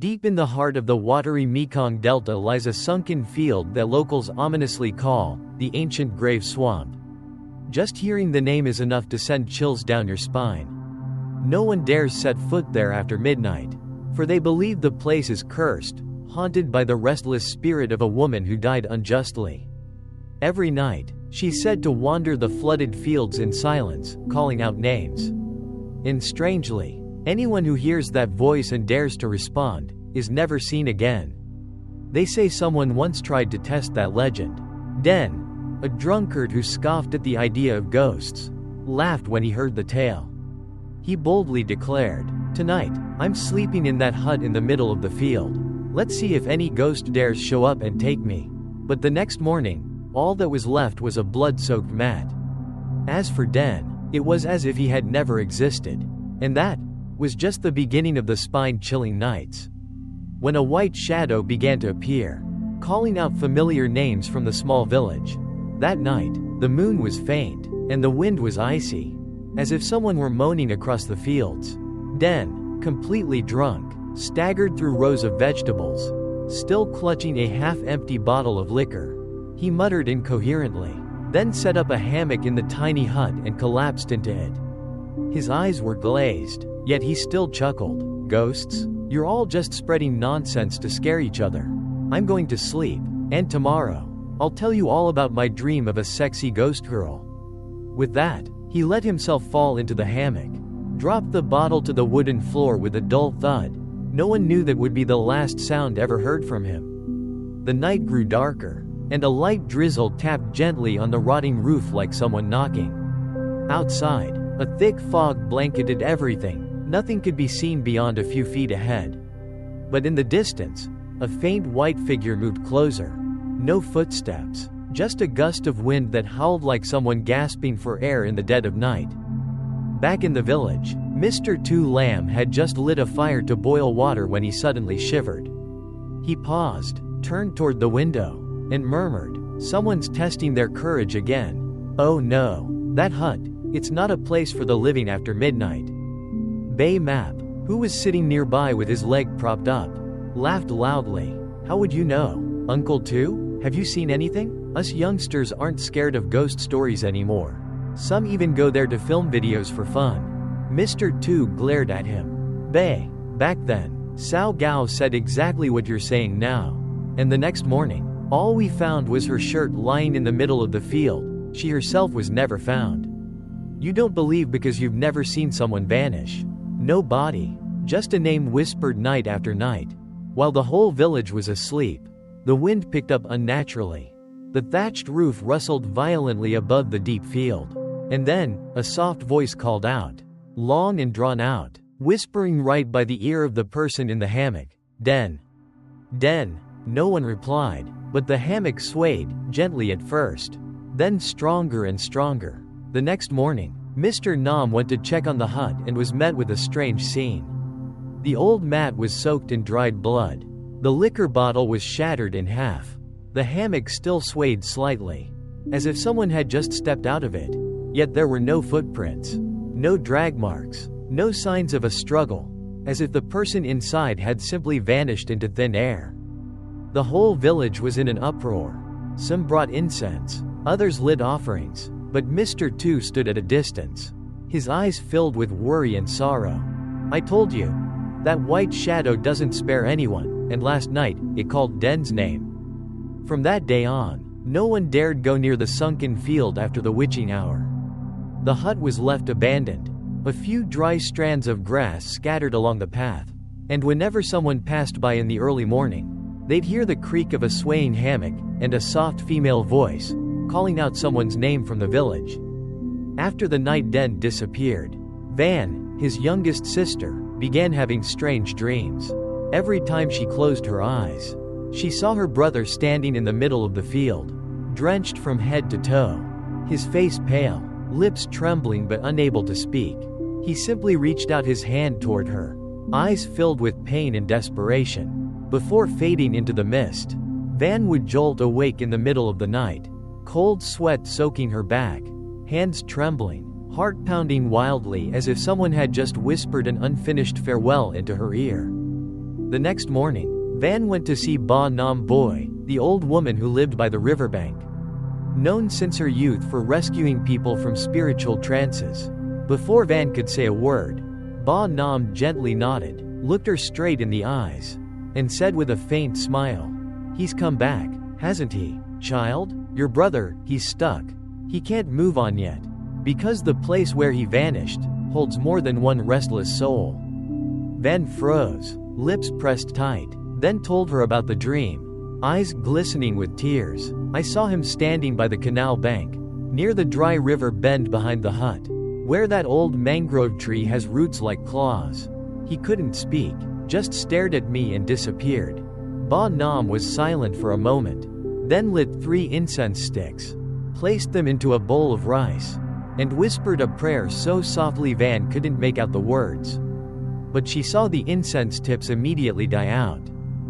Deep in the heart of the watery Mekong Delta lies a sunken field that locals ominously call the ancient grave swamp. Just hearing the name is enough to send chills down your spine. No one dares set foot there after midnight, for they believe the place is cursed, haunted by the restless spirit of a woman who died unjustly. Every night, she's said to wander the flooded fields in silence, calling out names. And strangely, anyone who hears that voice and dares to respond is never seen again. They say someone once tried to test that legend. Den, a drunkard who scoffed at the idea of ghosts, laughed when he heard the tale. He boldly declared, "Tonight, I'm sleeping in that hut in the middle of the field. Let's see if any ghost dares show up and take me." But the next morning, all that was left was a blood-soaked mat. As for Den, it was as if he had never existed. And that was just the beginning of the spine-chilling nights. When a white shadow began to appear, calling out familiar names from the small village. That night, the moon was faint, and the wind was icy, as if someone were moaning across the fields. Den, completely drunk, staggered through rows of vegetables, still clutching a half-empty bottle of liquor. He muttered incoherently, then set up a hammock in the tiny hut and collapsed into it. His eyes were glazed, yet he still chuckled. "Ghosts? You're all just spreading nonsense to scare each other. I'm going to sleep, and tomorrow, I'll tell you all about my dream of a sexy ghost girl." With that, he let himself fall into the hammock, dropped the bottle to the wooden floor with a dull thud. No one knew that would be the last sound ever heard from him. The night grew darker, and a light drizzle tapped gently on the rotting roof like someone knocking. Outside, a thick fog blanketed everything. Nothing could be seen beyond a few feet ahead. But in the distance, a faint white figure moved closer. No footsteps, just a gust of wind that howled like someone gasping for air in the dead of night. Back in the village, Mr. Two Lamb had just lit a fire to boil water when he suddenly shivered. He paused, turned toward the window, and murmured, "Someone's testing their courage again. Oh no, that hut, it's not a place for the living after midnight." Bay Map, who was sitting nearby with his leg propped up, laughed loudly. "How would you know? Uncle Two, have you seen anything? Us youngsters aren't scared of ghost stories anymore. Some even go there to film videos for fun." Mr. Two glared at him. "Bay, back then, Sao Gao said exactly what you're saying now. And the next morning, all we found was her shirt lying in the middle of the field. She herself was never found. You don't believe because you've never seen someone vanish. No body, just a name whispered night after night. While the whole village was asleep, the wind picked up unnaturally. The thatched roof rustled violently above the deep field. And then, a soft voice called out, long and drawn out, whispering right by the ear of the person in the hammock, "Den. Den." No one replied, but the hammock swayed, gently at first, then stronger and stronger. The next morning, Mr. Nam went to check on the hut and was met with a strange scene. The old mat was soaked in dried blood. The liquor bottle was shattered in half. The hammock still swayed slightly, as if someone had just stepped out of it. Yet there were no footprints, no drag marks, no signs of a struggle, as if the person inside had simply vanished into thin air. The whole village was in an uproar. Some brought incense, others lit offerings, but Mr. Two stood at a distance, his eyes filled with worry and sorrow. "I told you, that white shadow doesn't spare anyone, and last night, it called Den's name." From that day on, no one dared go near the sunken field after the witching hour. The hut was left abandoned, a few dry strands of grass scattered along the path, and whenever someone passed by in the early morning, they'd hear the creak of a swaying hammock and a soft female voice calling out someone's name from the village. After the night Den disappeared, Van, his youngest sister, began having strange dreams. Every time she closed her eyes, she saw her brother standing in the middle of the field, drenched from head to toe, his face pale, lips trembling but unable to speak. He simply reached out his hand toward her, eyes filled with pain and desperation. Before fading into the mist, Van would jolt awake in the middle of the night, cold sweat soaking her back, hands trembling, heart pounding wildly as if someone had just whispered an unfinished farewell into her ear. The next morning, Van went to see Ba Nam Boy, the old woman who lived by the riverbank. Known since her youth for rescuing people from spiritual trances. Before Van could say a word, Ba Nam gently nodded, looked her straight in the eyes, and said with a faint smile, "He's come back, hasn't he, child? Your brother, he's stuck. He can't move on yet. Because the place where he vanished holds more than one restless soul." Van froze, lips pressed tight, then told her about the dream, eyes glistening with tears. "I saw him standing by the canal bank, near the dry river bend behind the hut, where that old mangrove tree has roots like claws. He couldn't speak, just stared at me and disappeared." Ba Nam was silent for a moment, then lit 3 incense sticks, placed them into a bowl of rice, and whispered a prayer so softly Van couldn't make out the words. But she saw the incense tips immediately die out.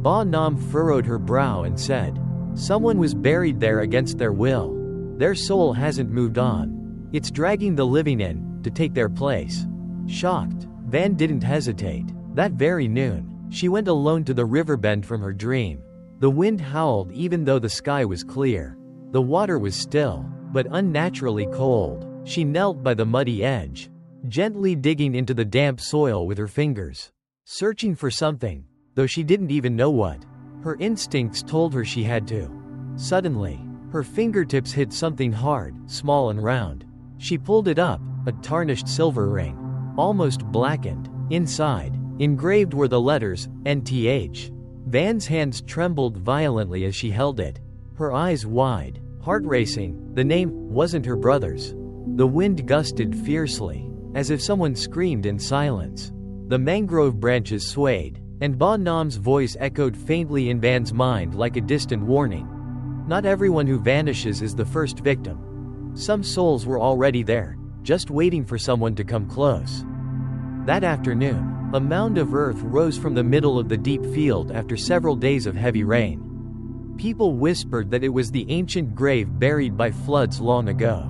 Ba Nam furrowed her brow and said, "Someone was buried there against their will. Their soul hasn't moved on. It's dragging the living in, to take their place." Shocked, Van didn't hesitate. That very noon, she went alone to the riverbend from her dream. The wind howled even though the sky was clear. The water was still, but unnaturally cold. She knelt by the muddy edge, gently digging into the damp soil with her fingers, searching for something, though she didn't even know what. Her instincts told her she had to. Suddenly, her fingertips hit something hard, small and round. She pulled it up, a tarnished silver ring, almost blackened. Inside, engraved were the letters, NTH. Van's hands trembled violently as she held it, her eyes wide, heart racing. The name wasn't her brother's. The wind gusted fiercely, as if someone screamed in silence. The mangrove branches swayed, and Ba Nam's voice echoed faintly in Van's mind like a distant warning. Not everyone who vanishes is the first victim. Some souls were already there, just waiting for someone to come close. That afternoon, a mound of earth rose from the middle of the deep field after several days of heavy rain. People whispered that it was the ancient grave buried by floods long ago,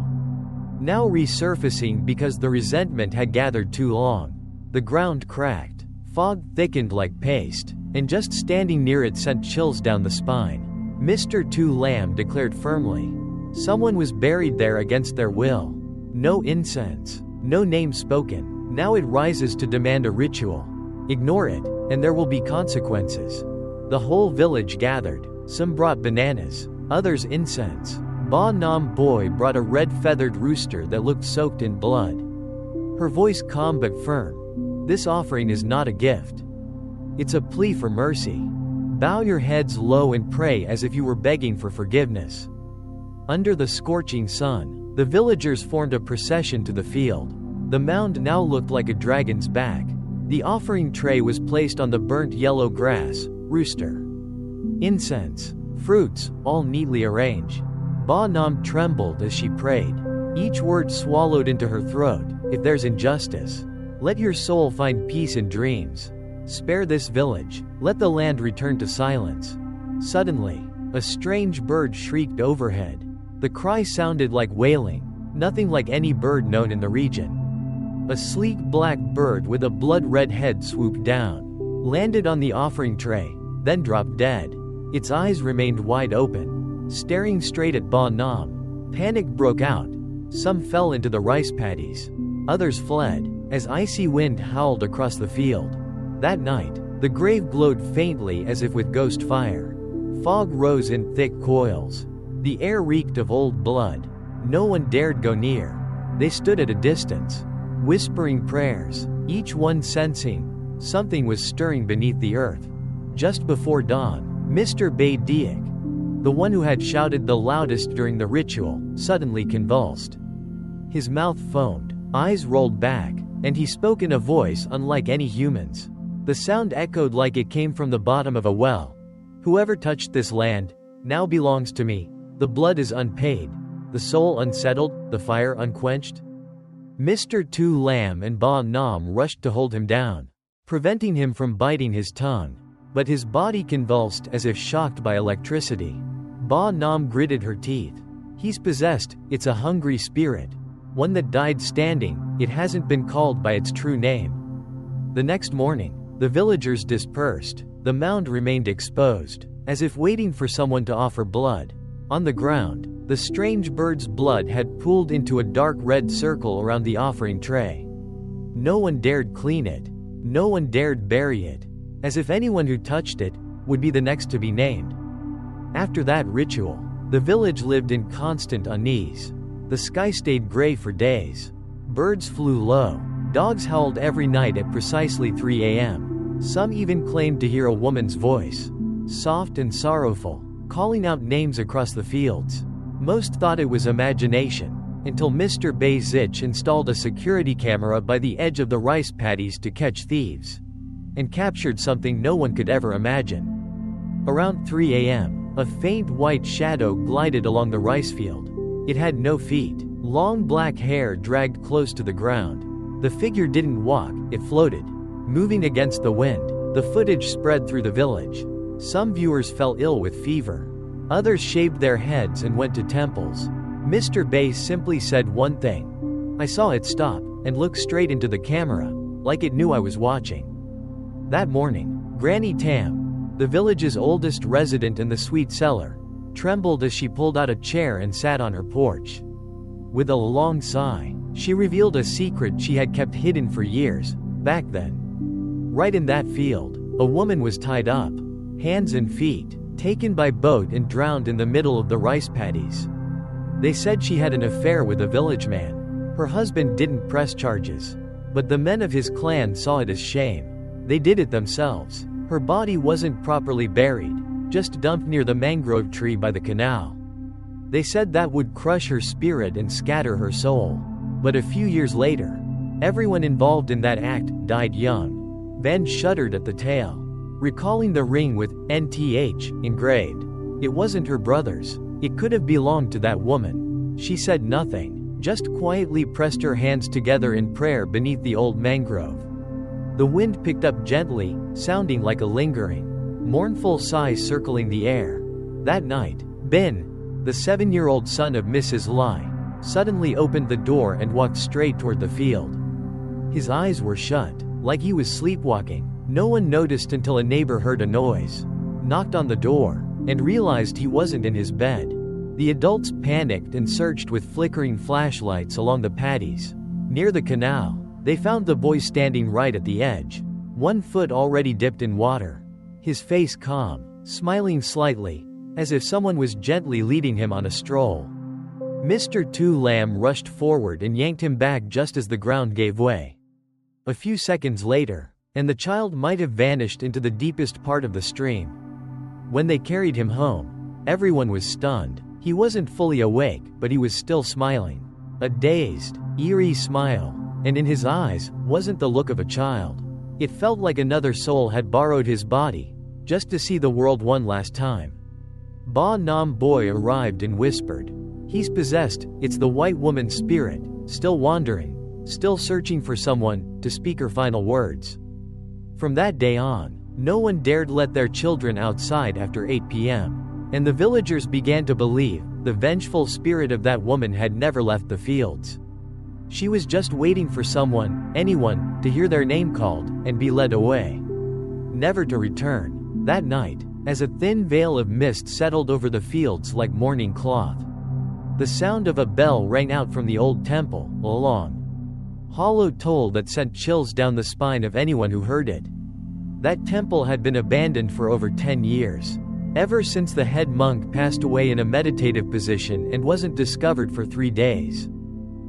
now resurfacing because the resentment had gathered too long. The ground cracked, fog thickened like paste, and just standing near it sent chills down the spine. Mr. Two Lamb declared firmly, someone was buried there against their will. No incense, no name spoken. Now it rises to demand a ritual. Ignore it, and there will be consequences. The whole village gathered. Some brought bananas, others incense. Ba Nam Boy brought a red-feathered rooster that looked soaked in blood. Her voice calm but firm. This offering is not a gift. It's a plea for mercy. Bow your heads low and pray as if you were begging for forgiveness. Under the scorching sun, the villagers formed a procession to the field. The mound now looked like a dragon's back. The offering tray was placed on the burnt yellow grass, rooster, incense, fruits, all neatly arranged. Ba Nam trembled as she prayed, each word swallowed into her throat. If there's injustice, let your soul find peace in dreams. Spare this village, let the land return to silence. Suddenly, a strange bird shrieked overhead. The cry sounded like wailing, nothing like any bird known in the region. A sleek black bird with a blood-red head swooped down, landed on the offering tray, then dropped dead. Its eyes remained wide open, staring straight at Ba Nam. Panic broke out. Some fell into the rice paddies. Others fled, as icy wind howled across the field. That night, the grave glowed faintly as if with ghost fire. Fog rose in thick coils. The air reeked of old blood. No one dared go near. They stood at a distance, whispering prayers, each one sensing something was stirring beneath the earth. Just before dawn, Mr. Diak, the one who had shouted the loudest during the ritual, suddenly convulsed. His mouth foamed, eyes rolled back, and he spoke in a voice unlike any human's. The sound echoed like it came from the bottom of a well. Whoever touched this land now belongs to me. The blood is unpaid, the soul unsettled, the fire unquenched. Mr. Two Lamb and Ba Nam rushed to hold him down, preventing him from biting his tongue, but his body convulsed as if shocked by electricity. Ba Nam gritted her teeth. He's possessed, it's a hungry spirit. One that died standing, it hasn't been called by its true name. The next morning, the villagers dispersed. The mound remained exposed, as if waiting for someone to offer blood. On the ground, the strange bird's blood had pooled into a dark red circle around the offering tray. No one dared clean it. No one dared bury it, as if anyone who touched it would be the next to be named. After that ritual, the village lived in constant unease. The sky stayed gray for days. Birds flew low. Dogs howled every night at precisely 3 a.m. Some even claimed to hear a woman's voice, soft and sorrowful, calling out names across the fields. Most thought it was imagination, until Mr. Bazich installed a security camera by the edge of the rice paddies to catch thieves, and captured something no one could ever imagine. Around 3 a.m., a faint white shadow glided along the rice field. It had no feet. Long black hair dragged close to the ground. The figure didn't walk, it floated, moving against the wind. The footage spread through the village. Some viewers fell ill with fever. Others shaved their heads and went to temples. Mr. Bay simply said one thing. I saw it stop and look straight into the camera, like it knew I was watching. That morning, Granny Tam, the village's oldest resident in the sweet cellar, trembled as she pulled out a chair and sat on her porch. With a long sigh, she revealed a secret she had kept hidden for years. Back then, right in that field, a woman was tied up, hands and feet, taken by boat and drowned in the middle of the rice paddies. They said she had an affair with a village man. Her husband didn't press charges, but the men of his clan saw it as shame. They did it themselves. Her body wasn't properly buried, just dumped near the mangrove tree by the canal. They said that would crush her spirit and scatter her soul. But a few years later, everyone involved in that act died young. Van shuddered at the tale, recalling the ring with NTH engraved. It wasn't her brother's. It could have belonged to that woman. She said nothing, just quietly pressed her hands together in prayer beneath the old mangrove. The wind picked up gently, sounding like a lingering, mournful sigh circling the air. That night, Ben, the 7-year-old son of Mrs. Lai, suddenly opened the door and walked straight toward the field. His eyes were shut, like he was sleepwalking. No one noticed until a neighbor heard a noise, knocked on the door, and realized he wasn't in his bed. The adults panicked and searched with flickering flashlights along the paddies. Near the canal, they found the boy standing right at the edge, one foot already dipped in water. His face calm, smiling slightly, as if someone was gently leading him on a stroll. Mr. Tu Lam rushed forward and yanked him back just as the ground gave way. A few seconds later, and the child might have vanished into the deepest part of the stream. When they carried him home, everyone was stunned. He wasn't fully awake, but he was still smiling. A dazed, eerie smile, and in his eyes wasn't the look of a child. It felt like another soul had borrowed his body, just to see the world one last time. Ba Nam Boy arrived and whispered, "He's possessed, it's the white woman's spirit, still wandering, still searching for someone to speak her final words." From that day on, no one dared let their children outside after 8 p.m., and the villagers began to believe the vengeful spirit of that woman had never left the fields. She was just waiting for someone, anyone, to hear their name called and be led away, never to return. That night, as a thin veil of mist settled over the fields like mourning cloth, the sound of a bell rang out from the old temple, a long, hollow toll that sent chills down the spine of anyone who heard it. That temple had been abandoned for over 10 years, ever since the head monk passed away in a meditative position and wasn't discovered for 3 days.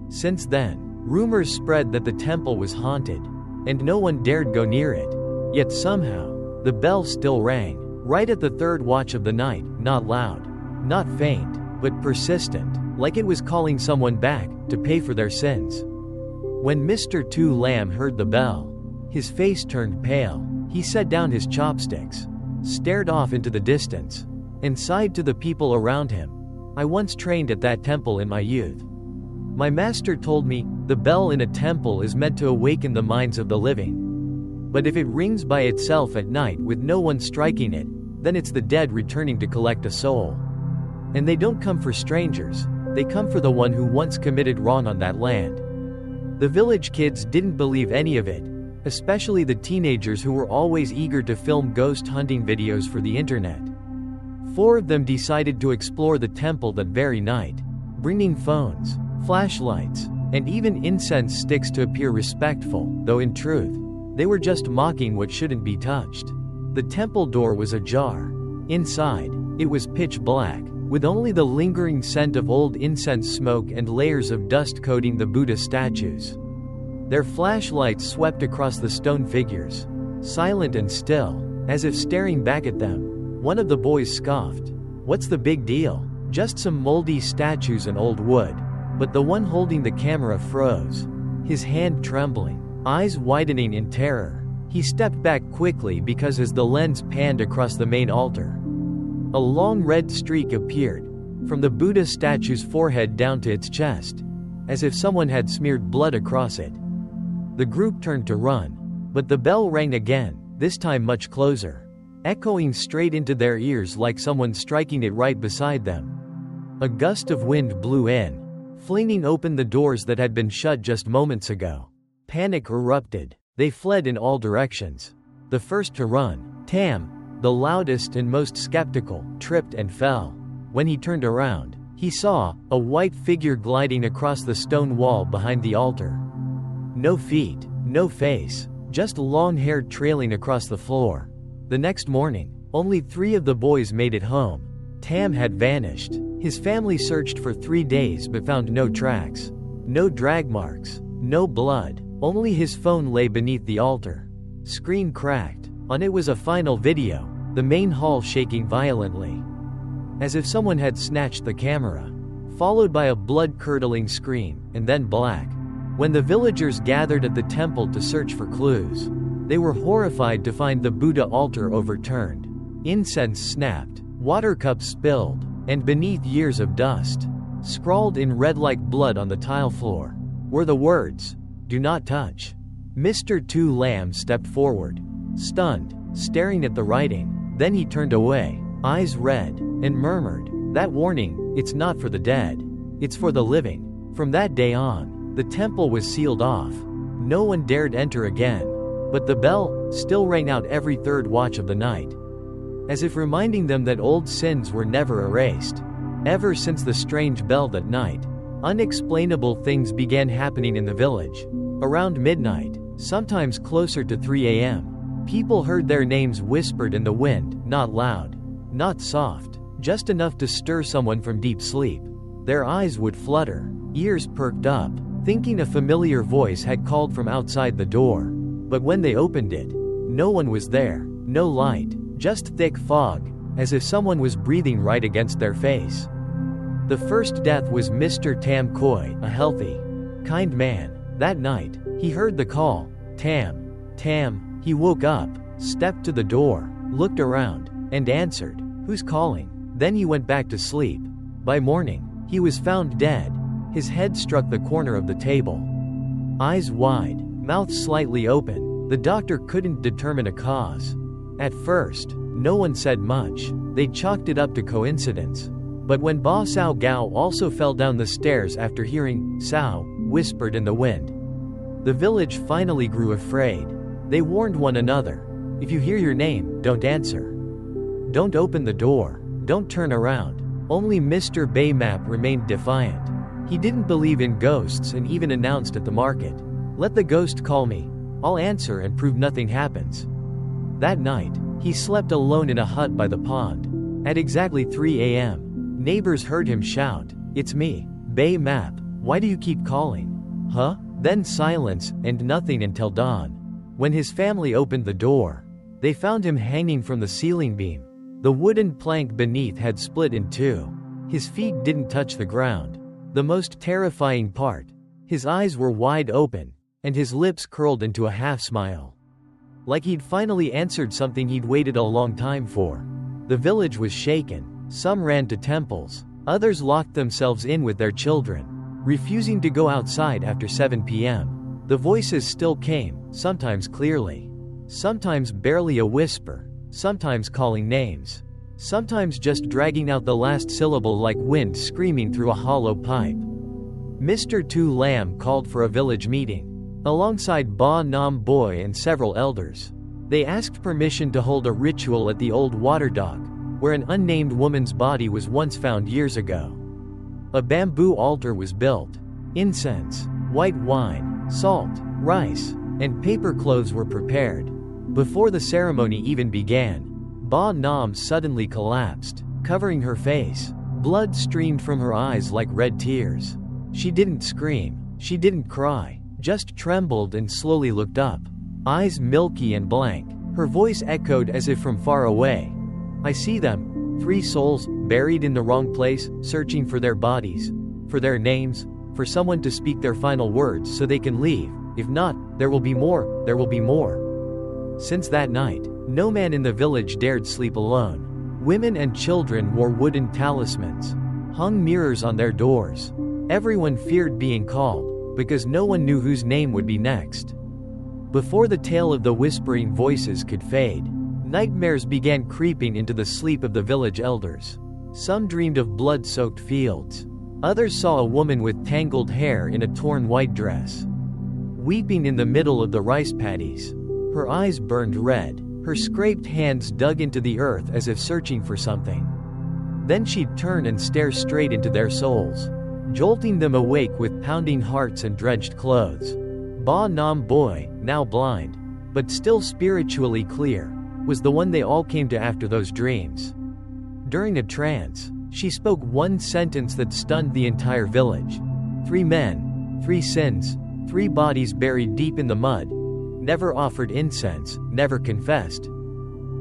Since then, rumors spread that the temple was haunted, and no one dared go near it. Yet somehow, the bell still rang, right at the third watch of the night, not loud, not faint, but persistent, like it was calling someone back to pay for their sins. When Mr. Tu Lam heard the bell, his face turned pale. He set down his chopsticks, stared off into the distance, and sighed to the people around him. "I once trained at that temple in my youth. My master told me, the bell in a temple is meant to awaken the minds of the living. But if it rings by itself at night with no one striking it, then it's the dead returning to collect a soul. And they don't come for strangers, they come for the one who once committed wrong on that land." The village kids didn't believe any of it, especially the teenagers who were always eager to film ghost hunting videos for the internet. 4 of them decided to explore the temple that very night, bringing phones, flashlights, and even incense sticks to appear respectful, though in truth, they were just mocking what shouldn't be touched. The temple door was ajar. Inside, it was pitch black, with only the lingering scent of old incense smoke and layers of dust coating the Buddha statues. Their flashlights swept across the stone figures, silent and still, as if staring back at them. One of the boys scoffed. "What's the big deal? Just some moldy statues and old wood." But the one holding the camera froze, his hand trembling, eyes widening in terror. He stepped back quickly because as the lens panned across the main altar, a long red streak appeared, from the Buddha statue's forehead down to its chest, as if someone had smeared blood across it. The group turned to run, but the bell rang again, this time much closer, echoing straight into their ears like someone striking it right beside them. A gust of wind blew in, flinging open the doors that had been shut just moments ago. Panic erupted. They fled in all directions. The first to run, Tam, the loudest and most skeptical, tripped and fell. When he turned around, he saw a white figure gliding across the stone wall behind the altar. No feet, no face, just long hair trailing across the floor. The next morning, only 3 of the boys made it home. Tam had vanished. His family searched for 3 days but found no tracks. No drag marks, no blood. Only his phone lay beneath the altar. Screen cracked. On it was a final video, the main hall shaking violently, as if someone had snatched the camera, followed by a blood-curdling scream, and then black. When the villagers gathered at the temple to search for clues, they were horrified to find the Buddha altar overturned. Incense snapped, water cups spilled, and beneath years of dust, scrawled in red like blood on the tile floor, were the words, "Do not touch." Mr. Two Lamb stepped forward, stunned, staring at the writing. Then he turned away, eyes red, and murmured, "That warning, it's not for the dead. It's for the living." From that day on, the temple was sealed off. No one dared enter again. But the bell still rang out every third watch of the night, as if reminding them that old sins were never erased. Ever since the strange bell that night, unexplainable things began happening in the village. Around midnight, sometimes closer to 3 a.m., people heard their names whispered in the wind, not loud, not soft, just enough to stir someone from deep sleep. Their eyes would flutter, ears perked up, thinking a familiar voice had called from outside the door. But when they opened it, no one was there, no light, just thick fog, as if someone was breathing right against their face. The first death was Mr. Tam Koi, a healthy, kind man. That night, he heard the call, "Tam, Tam." He woke up, stepped to the door, looked around, and answered, "Who's calling?" Then he went back to sleep. By morning, he was found dead. His head struck the corner of the table. Eyes wide, mouth slightly open, the doctor couldn't determine a cause. At first, no one said much. They chalked it up to coincidence. But when Ba Sao Gao also fell down the stairs after hearing "Sao" whispered in the wind, the village finally grew afraid. They warned one another, "If you hear your name, don't answer. Don't open the door. Don't turn around." Only Mr. Baymap remained defiant. He didn't believe in ghosts and even announced at the market, "Let the ghost call me. I'll answer and prove nothing happens." That night, he slept alone in a hut by the pond. At exactly 3 a.m., neighbors heard him shout, "It's me, Bay Map. Why do you keep calling?" "Huh?" Then silence, and nothing until dawn. When his family opened the door, they found him hanging from the ceiling beam. The wooden plank beneath had split in 2. His feet didn't touch the ground. The most terrifying part, his eyes were wide open, and his lips curled into a half-smile. Like he'd finally answered something he'd waited a long time for. The village was shaken. Some ran to temples. Others locked themselves in with their children, refusing to go outside after 7 p.m. The voices still came, sometimes clearly, sometimes barely a whisper, sometimes calling names, sometimes just dragging out the last syllable like wind screaming through a hollow pipe. Mr. Two Lamb called for a village meeting. alongside Ba Nam Boy and several elders. They asked permission to hold a ritual at the old water dock, where an unnamed woman's body was once found years ago. A bamboo altar was built. Incense, white wine, salt, rice, and paper clothes were prepared. Before the ceremony even began, Ba Nam suddenly collapsed, covering her face. Blood streamed from her eyes like red tears. She didn't scream, she didn't cry, just trembled and slowly looked up. Eyes milky and blank, her voice echoed as if from far away. I see them, 3 souls, buried in the wrong place, searching for their bodies, for their names, for someone to speak their final words so they can leave. If not, there will be more, there will be more. Since that night, no man in the village dared sleep alone. Women and children wore wooden talismans, hung mirrors on their doors. Everyone feared being called, because no one knew whose name would be next. Before the tale of the whispering voices could fade, nightmares began creeping into the sleep of the village elders. Some dreamed of blood-soaked fields. Others saw a woman with tangled hair in a torn white dress, weeping in the middle of the rice paddies. Her eyes burned red, her scraped hands dug into the earth as if searching for something. Then she'd turn and stare straight into their souls, jolting them awake with pounding hearts and drenched clothes. Ba Nam Boy, now blind, but still spiritually clear, was the one they all came to after those dreams. During a trance, she spoke one sentence that stunned the entire village. 3 men, 3 sins, 3 bodies buried deep in the mud. Never offered incense, never confessed.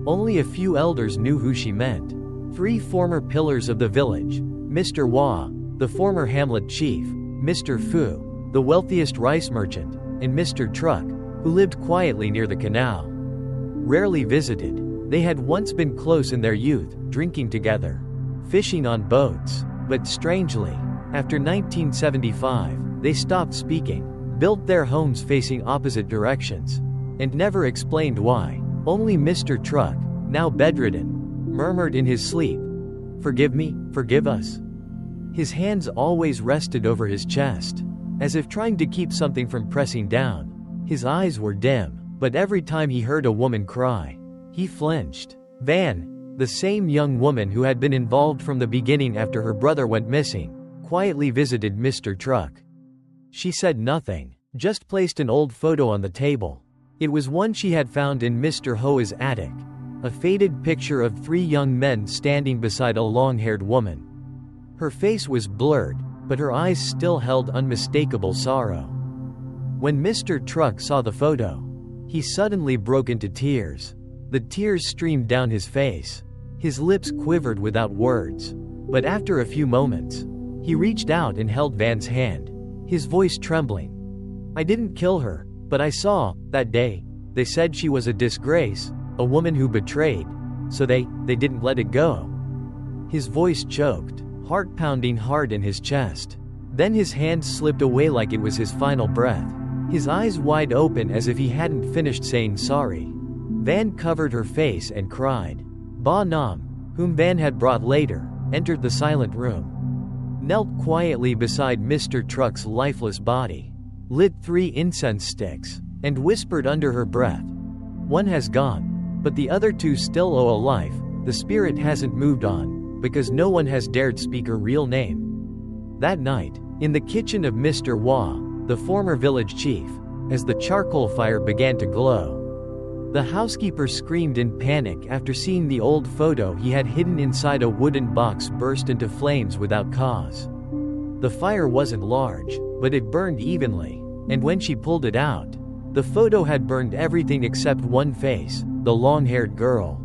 Only a few elders knew who she meant. 3 former pillars of the village, Mr. Wah, the former hamlet chief, Mr. Fu, the wealthiest rice merchant, and Mr. Truck, who lived quietly near the canal. Rarely visited, they had once been close in their youth, drinking together, fishing on boats. But strangely, after 1975, they stopped speaking, built their homes facing opposite directions, and never explained why. Only Mr. Truck, now bedridden, murmured in his sleep, "Forgive me, forgive us." His hands always rested over his chest, as if trying to keep something from pressing down. His eyes were dim, but every time he heard a woman cry, he flinched. Van, the same young woman who had been involved from the beginning after her brother went missing, quietly visited Mr. Truck. She said nothing, just placed an old photo on the table. It was one she had found in Mr. Hoa's attic, a faded picture of 3 young men standing beside a long-haired woman. Her face was blurred, but her eyes still held unmistakable sorrow. When Mr. Truck saw the photo, he suddenly broke into tears. The tears streamed down his face. His lips quivered without words. But after a few moments, he reached out and held Van's hand, his voice trembling. "I didn't kill her, but I saw, that day, they said she was a disgrace, a woman who betrayed, so they didn't let it go." His voice choked, heart pounding hard in his chest. Then his hand slipped away like it was his final breath, his eyes wide open as if he hadn't finished saying sorry. Van covered her face and cried. Ba Nam, whom Van had brought later, entered the silent room, knelt quietly beside Mr. Truck's lifeless body, lit 3 incense sticks, and whispered under her breath, "One has gone, but the other 2 still owe a life. The spirit hasn't moved on, because no one has dared speak her real name." That night, in the kitchen of Mr. Wah, the former village chief, as the charcoal fire began to glow, the housekeeper screamed in panic after seeing the old photo he had hidden inside a wooden box burst into flames without cause. The fire wasn't large, but it burned evenly, and when she pulled it out, the photo had burned everything except one face, the long-haired girl.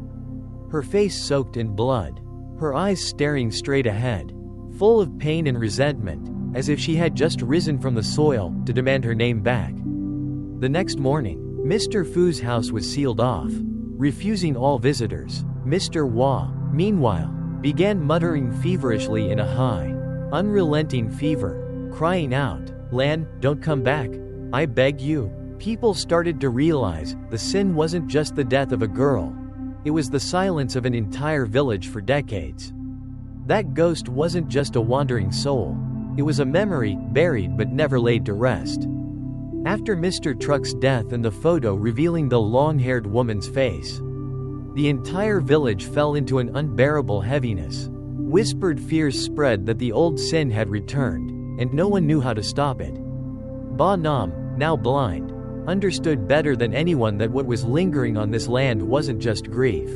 Her face soaked in blood, her eyes staring straight ahead, full of pain and resentment, as if she had just risen from the soil to demand her name back. The next morning, Mr. Fu's house was sealed off, refusing all visitors. Mr. Wah, meanwhile, began muttering feverishly in a high, unrelenting fever, crying out, "Lan, don't come back. I beg you." People started to realize the sin wasn't just the death of a girl. It was the silence of an entire village for decades. That ghost wasn't just a wandering soul. It was a memory, buried but never laid to rest. After Mr. Truck's death and the photo revealing the long-haired woman's face, the entire village fell into an unbearable heaviness. Whispered fears spread that the old sin had returned, and no one knew how to stop it. Ba Nam, now blind, understood better than anyone that what was lingering on this land wasn't just grief,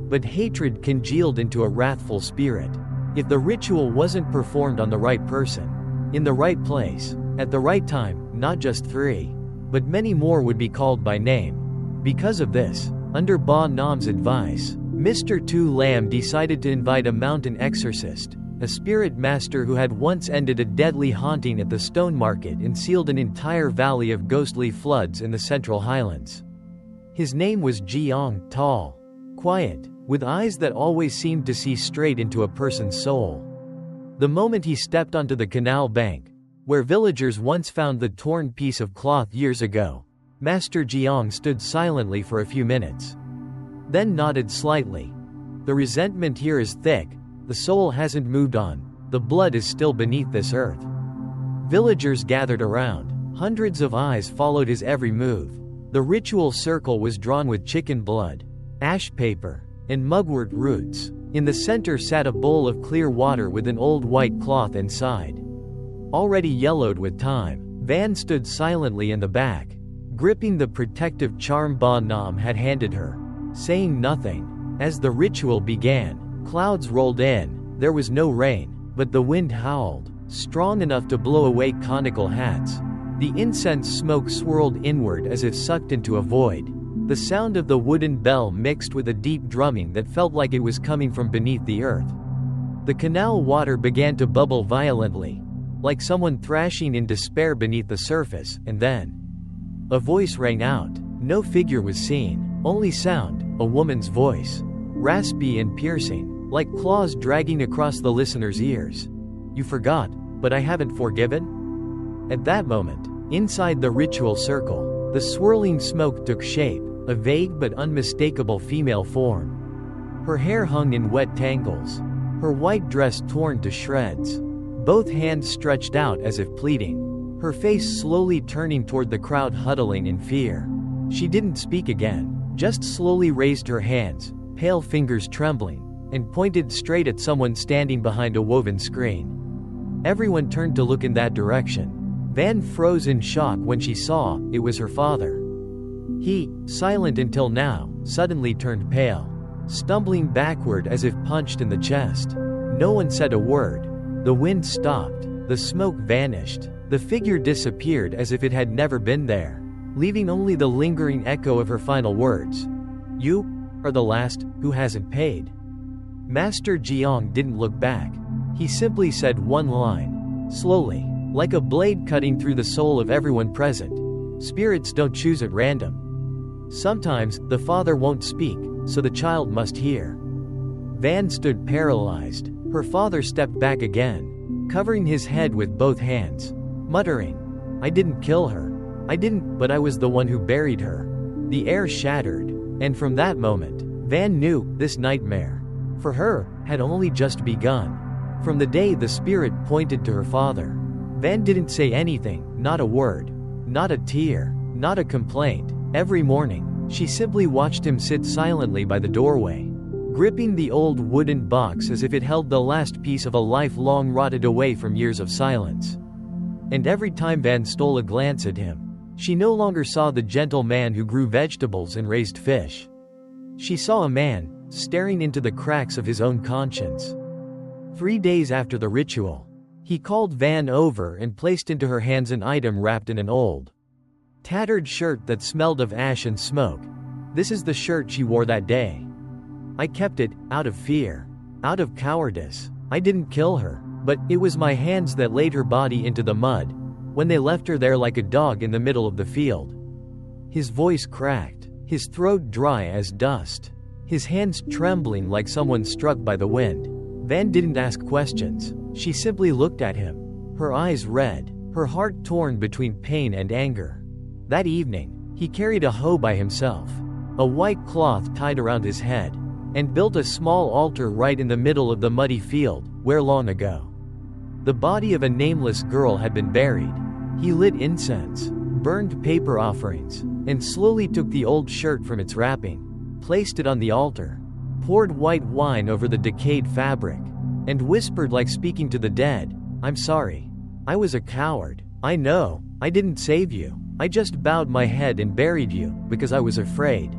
but hatred congealed into a wrathful spirit. If the ritual wasn't performed on the right person, in the right place, at the right time, not just 3, but many more would be called by name. Because of this, under Ba Nam's advice, Mr. Tu Lam decided to invite a mountain exorcist, a spirit master who had once ended a deadly haunting at the stone market and sealed an entire valley of ghostly floods in the Central Highlands. His name was Jiang, tall, quiet, with eyes that always seemed to see straight into a person's soul. The moment he stepped onto the canal bank, where villagers once found the torn piece of cloth years ago, Master Jiang stood silently for a few minutes, then nodded slightly. The resentment here is thick, the soul hasn't moved on, the blood is still beneath this earth. Villagers gathered around, hundreds of eyes followed his every move. The ritual circle was drawn with chicken blood, ash paper, and mugwort roots. In the center sat a bowl of clear water with an old white cloth inside, already yellowed with time. Van stood silently in the back, gripping the protective charm Ba Nam had handed her, saying nothing. As the ritual began, clouds rolled in. There was no rain, but the wind howled, strong enough to blow away conical hats. The incense smoke swirled inward as if sucked into a void. The sound of the wooden bell mixed with a deep drumming that felt like it was coming from beneath the earth. The canal water began to bubble violently, like someone thrashing in despair beneath the surface, and then a voice rang out. No figure was seen, only sound, a woman's voice, raspy and piercing, like claws dragging across the listener's ears. "You forgot, but I haven't forgiven?" At that moment, inside the ritual circle, the swirling smoke took shape, a vague but unmistakable female form. Her hair hung in wet tangles, her white dress torn to shreds, both hands stretched out as if pleading, her face slowly turning toward the crowd huddling in fear. She didn't speak again, just slowly raised her hands, pale fingers trembling, and pointed straight at someone standing behind a woven screen. Everyone turned to look in that direction. Van froze in shock when she saw it was her father. He, silent until now, suddenly turned pale, stumbling backward as if punched in the chest. No one said a word. The wind stopped, the smoke vanished, the figure disappeared as if it had never been there, leaving only the lingering echo of her final words. "You are the last who hasn't paid." Master Jiang didn't look back. He simply said one line, slowly, like a blade cutting through the soul of everyone present. "Spirits don't choose at random. Sometimes, the father won't speak, so the child must hear." Van stood paralyzed. Her father stepped back again, covering his head with both hands, muttering, "I didn't kill her. I didn't, but I was the one who buried her." The air shattered, and from that moment, Van knew this nightmare, for her, had only just begun. From the day the spirit pointed to her father, Van didn't say anything, not a word, not a tear, not a complaint. Every morning, she simply watched him sit silently by the doorway, gripping the old wooden box as if it held the last piece of a life long rotted away from years of silence. And every time Van stole a glance at him, she no longer saw the gentle man who grew vegetables and raised fish. She saw a man, staring into the cracks of his own conscience. 3 days after the ritual, he called Van over and placed into her hands an item wrapped in an old, tattered shirt that smelled of ash and smoke. "This is the shirt she wore that day. I kept it, out of fear, out of cowardice. I didn't kill her, but it was my hands that laid her body into the mud, when they left her there like a dog in the middle of the field." His voice cracked, his throat dry as dust, his hands trembling like someone struck by the wind. Van didn't ask questions. She simply looked at him, her eyes red, her heart torn between pain and anger. That evening, he carried a hoe by himself, a white cloth tied around his head, and built a small altar right in the middle of the muddy field, where long ago, the body of a nameless girl had been buried. He lit incense, burned paper offerings, and slowly took the old shirt from its wrapping, placed it on the altar, poured white wine over the decayed fabric, and whispered like speaking to the dead, "I'm sorry. I was a coward. I know. I didn't save you. I just bowed my head and buried you, because I was afraid.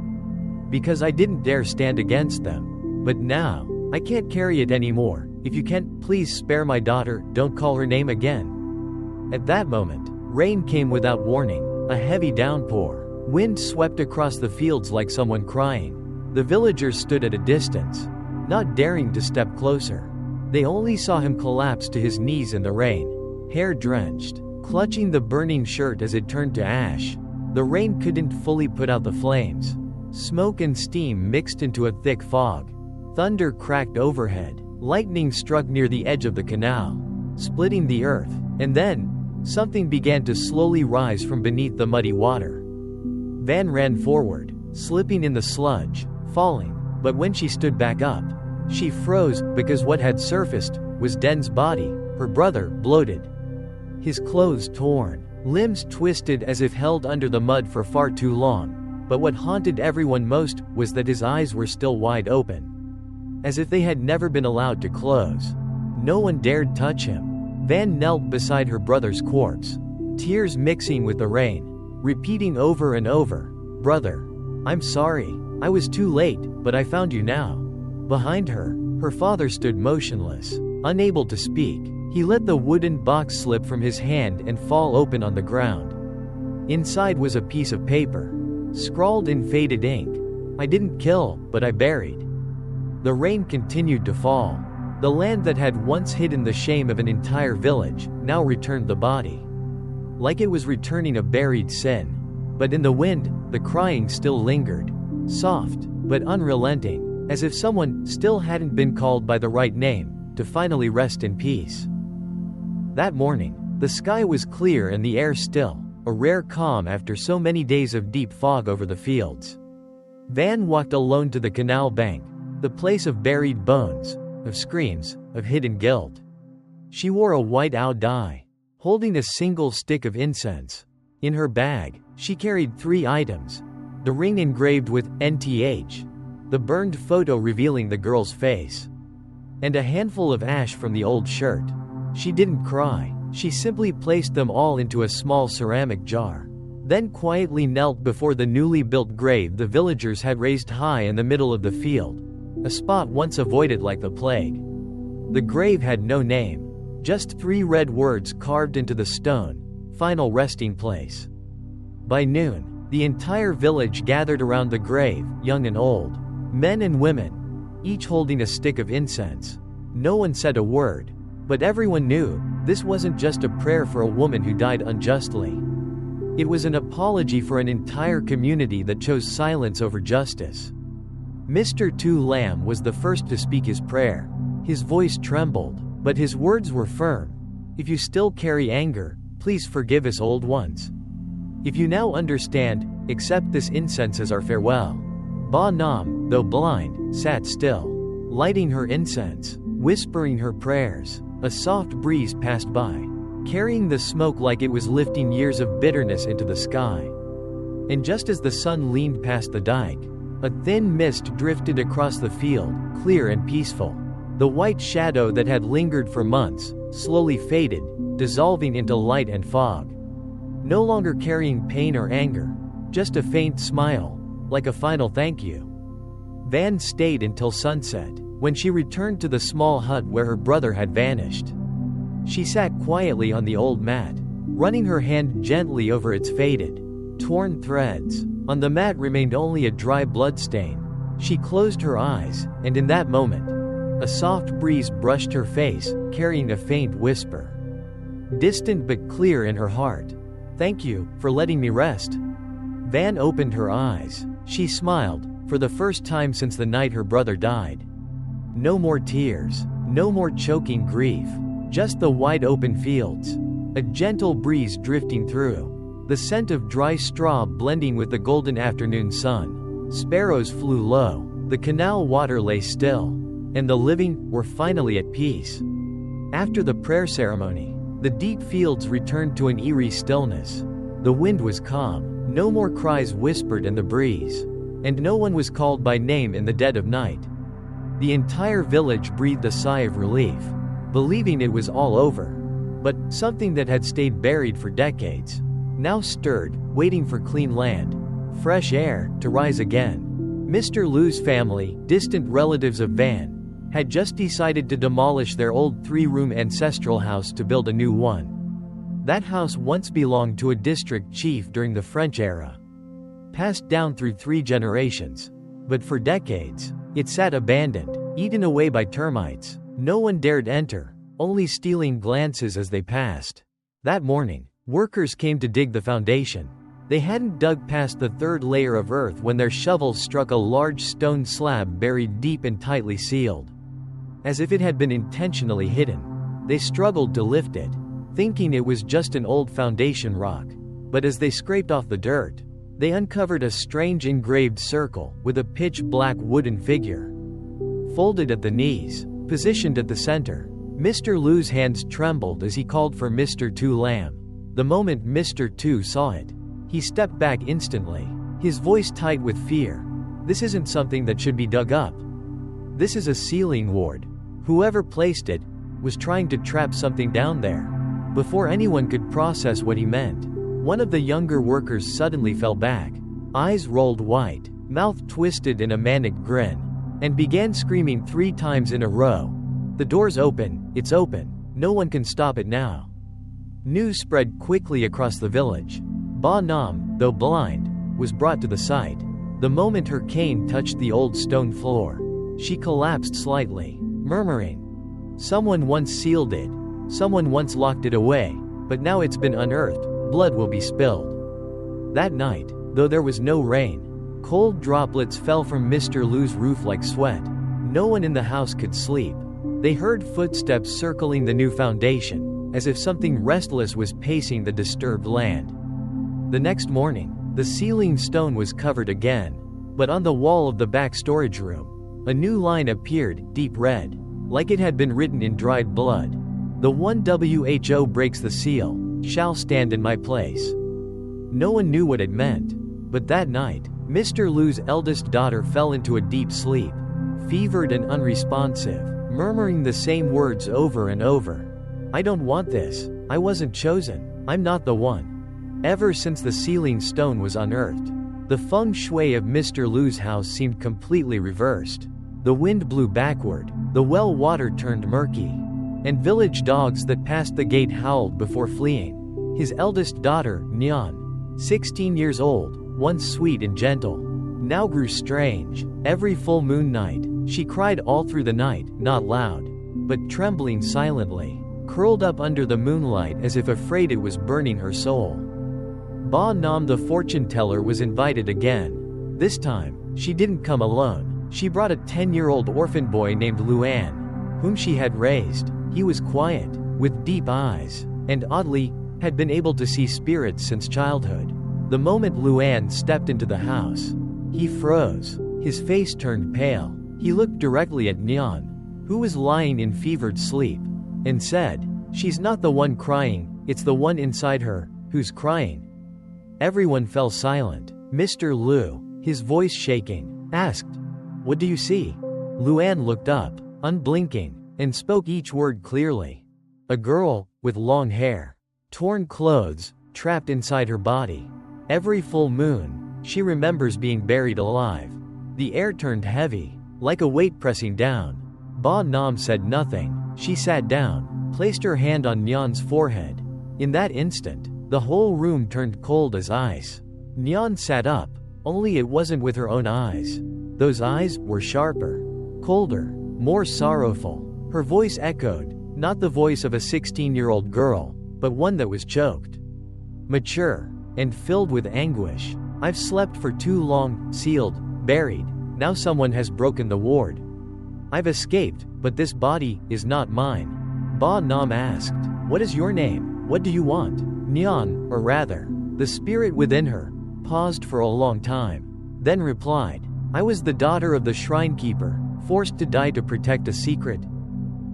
Because I didn't dare stand against them. But now, I can't carry it anymore. If you can't, please spare my daughter, don't call her name again." At that moment, rain came without warning, a heavy downpour. Wind swept across the fields like someone crying. The villagers stood at a distance, not daring to step closer. They only saw him collapse to his knees in the rain, hair drenched, clutching the burning shirt as it turned to ash. The rain couldn't fully put out the flames. Smoke and steam mixed into a thick fog. Thunder cracked overhead. Lightning struck near the edge of the canal, splitting the earth. And then, something began to slowly rise from beneath the muddy water. Van ran forward, slipping in the sludge, falling. But when she stood back up, she froze, because what had surfaced was Den's body, her brother, bloated. His clothes torn, limbs twisted as if held under the mud for far too long. But what haunted everyone most was that his eyes were still wide open, as if they had never been allowed to close. No one dared touch him. Van knelt beside her brother's corpse, tears mixing with the rain, repeating over and over, "Brother, I'm sorry. I was too late, but I found you now." Behind her, her father stood motionless, unable to speak. He let the wooden box slip from his hand and fall open on the ground. Inside was a piece of paper, scrawled in faded ink, "I didn't kill, but I buried." The rain continued to fall. The land that had once hidden the shame of an entire village, now returned the body. Like it was returning a buried sin. But in the wind, the crying still lingered. Soft, but unrelenting, as if someone still hadn't been called by the right name, to finally rest in peace. That morning, the sky was clear and the air still, a rare calm after so many days of deep fog over the fields. Van walked alone to the canal bank, the place of buried bones, of screams, of hidden guilt. She wore a white owl dye, holding a single stick of incense. In her bag, she carried 3 items: the ring engraved with NTH, the burned photo revealing the girl's face, and a handful of ash from the old shirt. She didn't cry. She simply placed them all into a small ceramic jar, then quietly knelt before the newly built grave the villagers had raised high in the middle of the field, a spot once avoided like the plague. The grave had no name, just 3 red words carved into the stone: "Final resting place." By noon, the entire village gathered around the grave, young and old, men and women, each holding a stick of incense. No one said a word, but everyone knew this wasn't just a prayer for a woman who died unjustly. It was an apology for an entire community that chose silence over justice. Mr. Tu Lam was the first to speak his prayer. His voice trembled, but his words were firm. "If you still carry anger, please forgive us, old ones. If you now understand, accept this incense as our farewell." Ba Nam, though blind, sat still, lighting her incense, whispering her prayers. A soft breeze passed by, carrying the smoke like it was lifting years of bitterness into the sky. And just as the sun leaned past the dike, a thin mist drifted across the field, clear and peaceful. The white shadow that had lingered for months slowly faded, dissolving into light and fog. No longer carrying pain or anger, just a faint smile, like a final thank you. Van stayed until sunset, when she returned to the small hut where her brother had vanished. She sat quietly on the old mat, running her hand gently over its faded, torn threads. On the mat remained only a dry bloodstain. She closed her eyes, and in that moment, a soft breeze brushed her face, carrying a faint whisper. Distant but clear in her heart. "Thank you for letting me rest." Van opened her eyes. She smiled, for the first time since the night her brother died. No more tears, no more choking grief, just the wide open fields. A gentle breeze drifting through, the scent of dry straw blending with the golden afternoon sun. Sparrows flew low, the canal water lay still, and the living were finally at peace. After the prayer ceremony, the deep fields returned to an eerie stillness. The wind was calm, no more cries whispered in the breeze. And no one was called by name in the dead of night. The entire village breathed a sigh of relief, believing it was all over. But something that had stayed buried for decades now stirred, waiting for clean land, fresh air, to rise again. Mr. Liu's family, distant relatives of Van, had just decided to demolish their old 3-room ancestral house to build a new one. That house once belonged to a district chief during the French era, passed down through 3 generations. But for decades, it sat abandoned, eaten away by termites. No one dared enter, only stealing glances as they passed. That morning, workers came to dig the foundation. They hadn't dug past the 3rd layer of earth when their shovels struck a large stone slab buried deep and tightly sealed. As if it had been intentionally hidden, they struggled to lift it, thinking it was just an old foundation rock. But as they scraped off the dirt, they uncovered a strange engraved circle with a pitch-black wooden figure, folded at the knees, positioned at the center. Mr. Liu's hands trembled as he called for Mr. Tu Lam. The moment Mr. Tu saw it, he stepped back instantly, his voice tight with fear. "This isn't something that should be dug up. This is a sealing ward. Whoever placed it was trying to trap something down there." Before anyone could process what he meant, one of the younger workers suddenly fell back, eyes rolled white, mouth twisted in a manic grin, and began screaming 3 times in a row. "The door's open, it's open, no one can stop it now." News spread quickly across the village. Ba Nam, though blind, was brought to the site. The moment her cane touched the old stone floor, she collapsed slightly, murmuring, "Someone once sealed it, someone once locked it away, but now it's been unearthed. Blood will be spilled." That night, though there was no rain, cold droplets fell from Mr. Liu's roof like sweat. No one in the house could sleep. They heard footsteps circling the new foundation, as if something restless was pacing the disturbed land. The next morning, the ceiling stone was covered again, but on the wall of the back storage room, a new line appeared, deep red, like it had been written in dried blood. "The one who breaks the seal shall stand in my place." No one knew what it meant, but that night, Mr. Liu's eldest daughter fell into a deep sleep, fevered and unresponsive, murmuring the same words over and over. "I don't want this. I wasn't chosen. I'm not the one." Ever since the sealing stone was unearthed, the feng shui of Mr. Liu's house seemed completely reversed. The wind blew backward, the well water turned murky, and village dogs that passed the gate howled before fleeing. His eldest daughter, Nyan, 16 years old, once sweet and gentle, now grew strange. Every full moon night, she cried all through the night, not loud, but trembling silently, curled up under the moonlight as if afraid it was burning her soul. Ba Nam the fortune teller was invited again. This time, she didn't come alone. She brought a 10-year-old orphan boy named Luan, whom she had raised. He was quiet, with deep eyes, and oddly, had been able to see spirits since childhood. The moment Luan stepped into the house, he froze, his face turned pale. He looked directly at Nyan, who was lying in fevered sleep, and said, "She's not the one crying, it's the one inside her, who's crying." Everyone fell silent. Mr. Liu, his voice shaking, asked, "What do you see?" Luan looked up, unblinking, and spoke each word clearly. "A girl, with long hair, torn clothes, trapped inside her body. Every full moon, she remembers being buried alive." The air turned heavy, like a weight pressing down. Ba Nam said nothing. She sat down, placed her hand on Nyan's forehead. In that instant, the whole room turned cold as ice. Nyan sat up, only it wasn't with her own eyes. Those eyes were sharper, colder, more sorrowful. Her voice echoed, not the voice of a 16-year-old girl, but one that was choked, mature, and filled with anguish. "I've slept for too long, sealed, buried. Now someone has broken the ward. I've escaped, but this body is not mine." Ba Nam asked, "What is your name? What do you want?" Nyan, or rather, the spirit within her, paused for a long time, then replied, "I was the daughter of the shrine keeper, forced to die to protect a secret.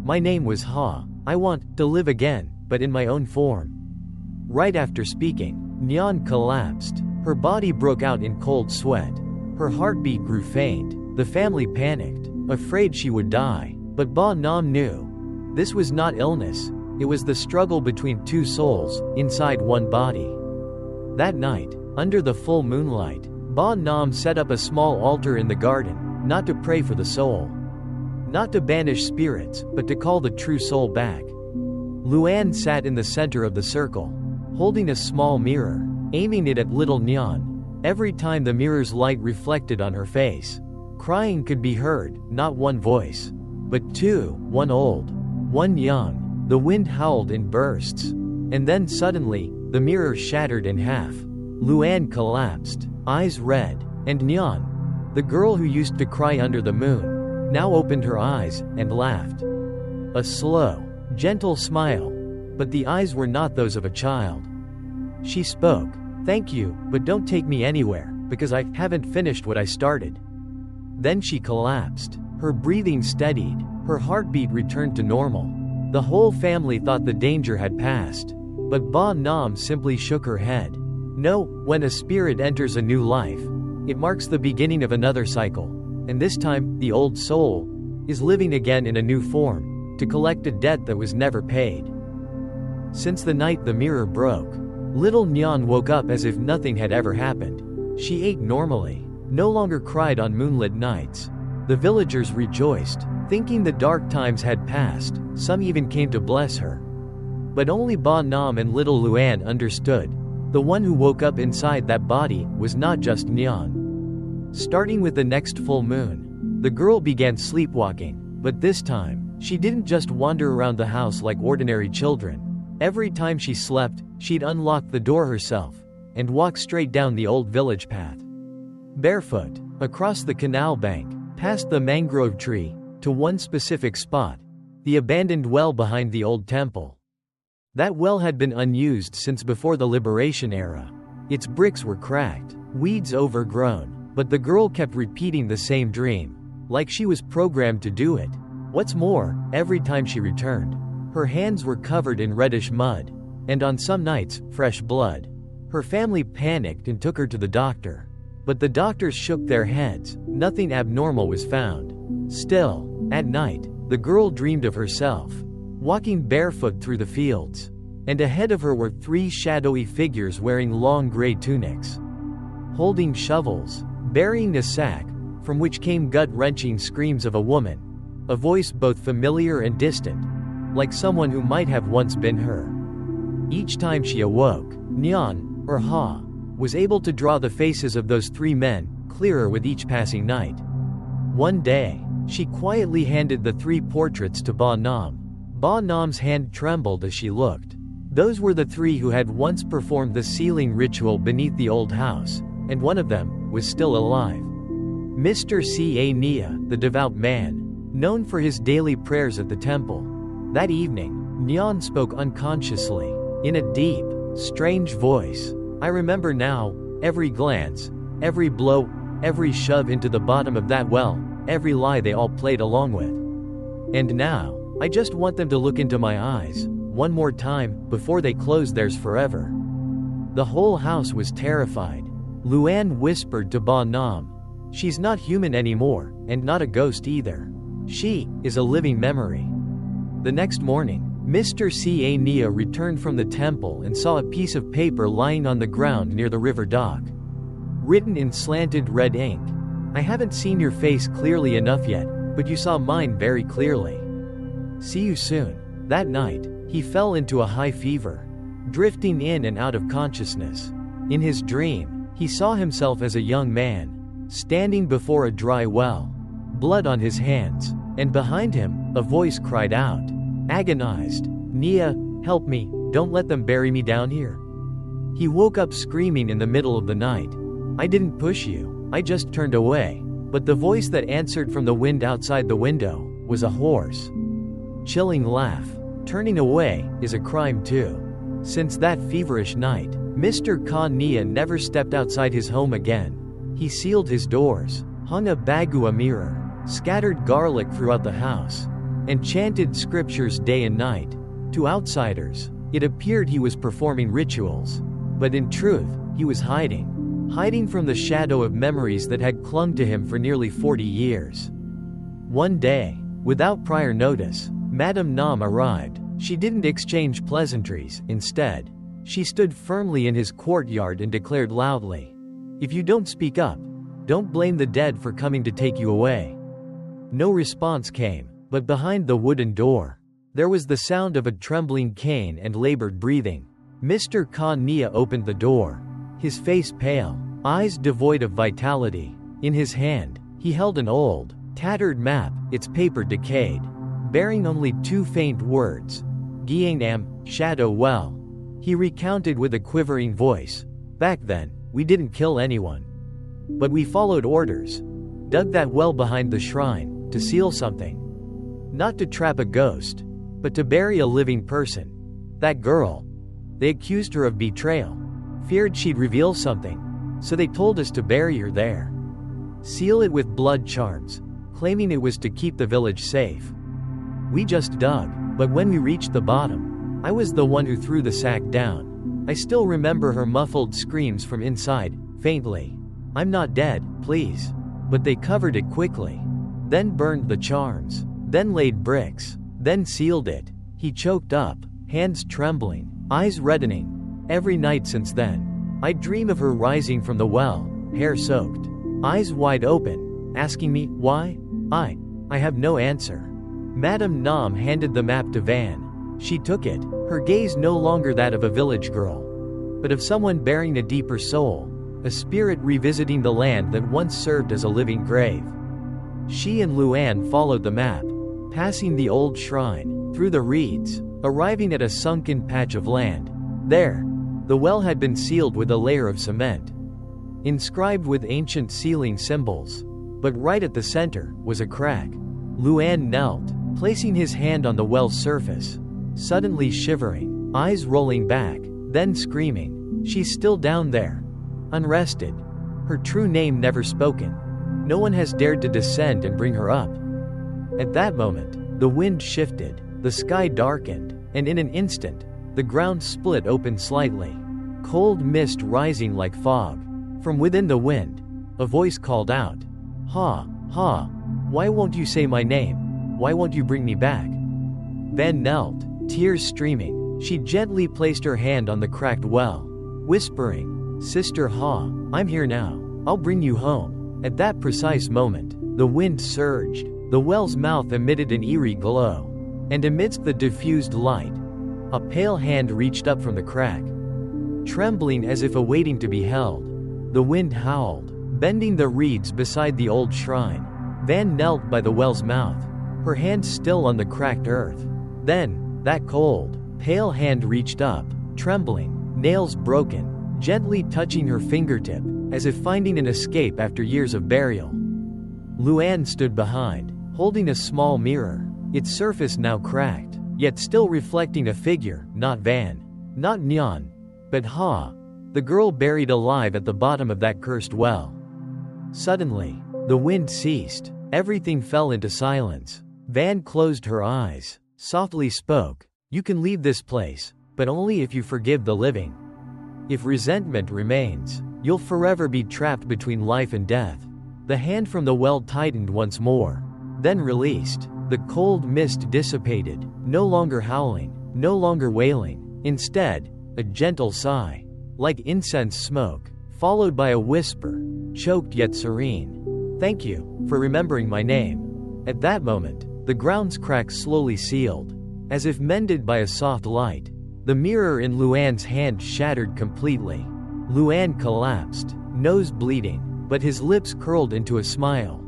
My name was Ha. I want to live again, but in my own form." Right after speaking, Nyan collapsed. Her body broke out in cold sweat. Her heartbeat grew faint. The family panicked, afraid she would die. But Ba Nam knew. This was not illness. It was the struggle between two souls, inside one body. That night, under the full moonlight, Ba Nam set up a small altar in the garden, not to pray for the soul. Not to banish spirits, but to call the true soul back. Luan sat in the center of the circle, holding a small mirror, aiming it at little Nyan. Every time the mirror's light reflected on her face, crying could be heard, not one voice, but two, one old, one young. The wind howled in bursts. And then suddenly, the mirror shattered in half. Luan collapsed, eyes red, and Nyan, the girl who used to cry under the moon, now opened her eyes and laughed. A slow, gentle smile, but the eyes were not those of a child. She spoke, "Thank you, but don't take me anywhere, because I haven't finished what I started." Then she collapsed. Her breathing steadied, her heartbeat returned to normal. The whole family thought the danger had passed. But Ba Nam simply shook her head. No, when a spirit enters a new life, it marks the beginning of another cycle. And this time, the old soul is living again in a new form, to collect a debt that was never paid. Since the night the mirror broke, little Nyan woke up as if nothing had ever happened. She ate normally, no longer cried on moonlit nights. The villagers rejoiced, thinking the dark times had passed. Some even came to bless her. But only Ba Nam and little Luan understood. The one who woke up inside that body was not just Nyan. Starting with the next full moon, the girl began sleepwalking, but this time, she didn't just wander around the house like ordinary children. Every time she slept, she'd unlock the door herself and walk straight down the old village path. Barefoot, across the canal bank, past the mangrove tree, to one specific spot, the abandoned well behind the old temple. That well had been unused since before the liberation era. Its bricks were cracked, weeds overgrown, but the girl kept repeating the same dream, like she was programmed to do it. What's more, every time she returned, her hands were covered in reddish mud, and on some nights, fresh blood. Her family panicked and took her to the doctor. But the doctors shook their heads, nothing abnormal was found. Still, at night, the girl dreamed of herself, walking barefoot through the fields. And ahead of her were three shadowy figures wearing long gray tunics, holding shovels, bearing a sack, from which came gut-wrenching screams of a woman, a voice both familiar and distant, like someone who might have once been her. Each time she awoke, Nyan, or Ha, was able to draw the faces of those three men clearer with each passing night. One day, she quietly handed the three portraits to Ba Nam. Ba Nam's hand trembled as she looked. Those were the three who had once performed the sealing ritual beneath the old house, and one of them was still alive. Mr. Nia, the devout man, known for his daily prayers at the temple. That evening, Nyan spoke unconsciously, in a deep, strange voice. I remember now, every glance, every blow, every shove into the bottom of that well, every lie they all played along with. And now, I just want them to look into my eyes, one more time, before they close theirs forever. The whole house was terrified. Luan whispered to Ba Nam, "She's not human anymore, and not a ghost either. She is a living memory." The next morning, Mr. Nia returned from the temple and saw a piece of paper lying on the ground near the river dock. Written in slanted red ink, "I haven't seen your face clearly enough yet, but you saw mine very clearly. See you soon." That night, he fell into a high fever, drifting in and out of consciousness. In his dream, he saw himself as a young man, standing before a dry well, blood on his hands, and behind him, a voice cried out, agonized, "Nia, help me, don't let them bury me down here." He woke up screaming in the middle of the night, "I didn't push you, I just turned away." But the voice that answered from the wind outside the window was a hoarse, chilling laugh. Turning away is a crime too. Since that feverish night, Mr. Nia never stepped outside his home again. He sealed his doors, hung a bagua mirror, scattered garlic throughout the house, and chanted scriptures day and night. To outsiders, it appeared he was performing rituals. But in truth, he was hiding from the shadow of memories that had clung to him for nearly 40 years. One day, without prior notice, Madame Nam arrived. She didn't exchange pleasantries. Instead, she stood firmly in his courtyard and declared loudly, "If you don't speak up, don't blame the dead for coming to take you away." No response came, but behind the wooden door, there was the sound of a trembling cane and labored breathing. Mr. Khan Nia opened the door, his face pale, eyes devoid of vitality. In his hand, he held an old, tattered map, its paper decayed, bearing only two faint words, Gyeongnam, Shadow Well. He recounted with a quivering voice, "Back then, we didn't kill anyone. But we followed orders. Dug that well behind the shrine, to seal something. Not to trap a ghost, but to bury a living person. That girl. They accused her of betrayal. Feared she'd reveal something, so they told us to bury her there. Seal it with blood charms, claiming it was to keep the village safe. We just dug, but when we reached the bottom, I was the one who threw the sack down. I still remember her muffled screams from inside, faintly. 'I'm not dead, please.' But they covered it quickly. Then burned the charms. Then laid bricks. Then sealed it." He choked up, hands trembling, eyes reddening. "Every night since then, I dream of her rising from the well, hair soaked, eyes wide open, asking me, why? I have no answer." Madame Nam handed the map to Van. She took it, her gaze no longer that of a village girl, but of someone bearing a deeper soul, a spirit revisiting the land that once served as a living grave. She and Luan followed the map, passing the old shrine, through the reeds, arriving at a sunken patch of land. There, the well had been sealed with a layer of cement, inscribed with ancient sealing symbols. But right at the center was a crack. Luan knelt, placing his hand on the well's surface, suddenly shivering, eyes rolling back, then screaming. She's still down there, unrested. Her true name never spoken. No one has dared to descend and bring her up. At that moment, the wind shifted, the sky darkened, and in an instant, the ground split open slightly. Cold mist rising like fog. From within the wind, a voice called out, "Ha, ha, why won't you say my name? Why won't you bring me back?" Van knelt, tears streaming. She gently placed her hand on the cracked well, whispering, "Sister Ha, I'm here now. I'll bring you home." At that precise moment, the wind surged, the well's mouth emitted an eerie glow, and amidst the diffused light, a pale hand reached up from the crack. Trembling as if awaiting to be held, the wind howled, bending the reeds beside the old shrine. Van knelt by the well's mouth, her hand still on the cracked earth. Then, that cold, pale hand reached up, trembling, nails broken, gently touching her fingertip, as if finding an escape after years of burial. Luan stood behind, holding a small mirror, its surface now cracked, yet still reflecting a figure, not Van, not Nyan, but Ha, the girl buried alive at the bottom of that cursed well. Suddenly, the wind ceased, everything fell into silence. Van closed her eyes, softly spoke, "You can leave this place, but only if you forgive the living. If resentment remains, you'll forever be trapped between life and death." The hand from the well tightened once more, then released. The cold mist dissipated, no longer howling, no longer wailing. Instead, a gentle sigh, like incense smoke, followed by a whisper, choked yet serene. "Thank you for remembering my name." At that moment, the ground's crack slowly sealed, as if mended by a soft light. The mirror in Luan's hand shattered completely. Luan collapsed, nose bleeding, but his lips curled into a smile.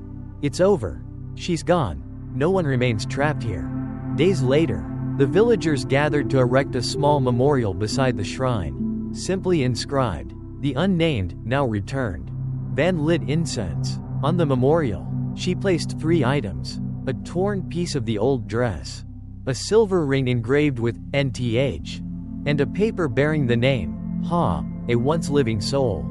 "It's over. She's gone. No one remains trapped here." Days later, the villagers gathered to erect a small memorial beside the shrine, simply inscribed, "The unnamed, now returned." Van lit incense. On the memorial, she placed 3 items: a torn piece of the old dress, a silver ring engraved with NTH, and a paper bearing the name, Ha, a once living soul.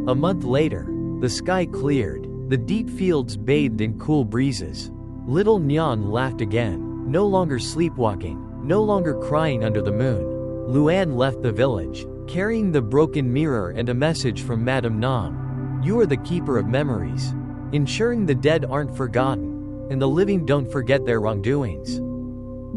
A month later, the sky cleared, the deep fields bathed in cool breezes. Little Nyan laughed again, no longer sleepwalking, no longer crying under the moon. Luan left the village, carrying the broken mirror and a message from Madame Nam. You are the keeper of memories, ensuring the dead aren't forgotten, and the living don't forget their wrongdoings.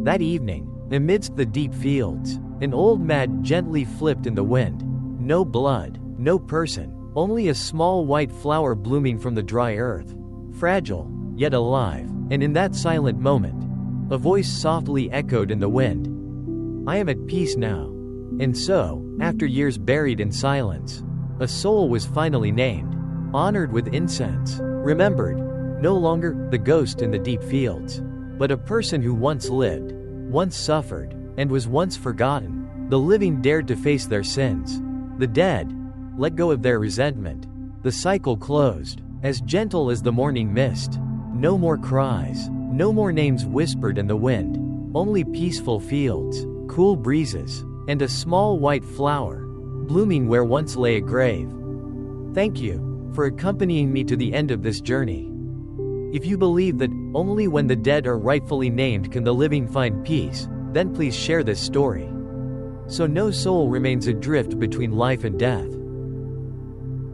That evening, amidst the deep fields, an old mat gently flipped in the wind. No blood, no person, only a small white flower blooming from the dry earth. Fragile, yet alive, and in that silent moment, a voice softly echoed in the wind. I am at peace now. And so, after years buried in silence, a soul was finally named, honored with incense, remembered, no longer the ghost in the deep fields, but a person who once lived, once suffered, and was once forgotten. The living dared to face their sins. The dead let go of their resentment. The cycle closed, as gentle as the morning mist. No more cries, no more names whispered in the wind, only peaceful fields, cool breezes, and a small white flower, blooming where once lay a grave. Thank you for accompanying me to the end of this journey. If you believe that only when the dead are rightfully named can the living find peace, then please share this story, so no soul remains adrift between life and death.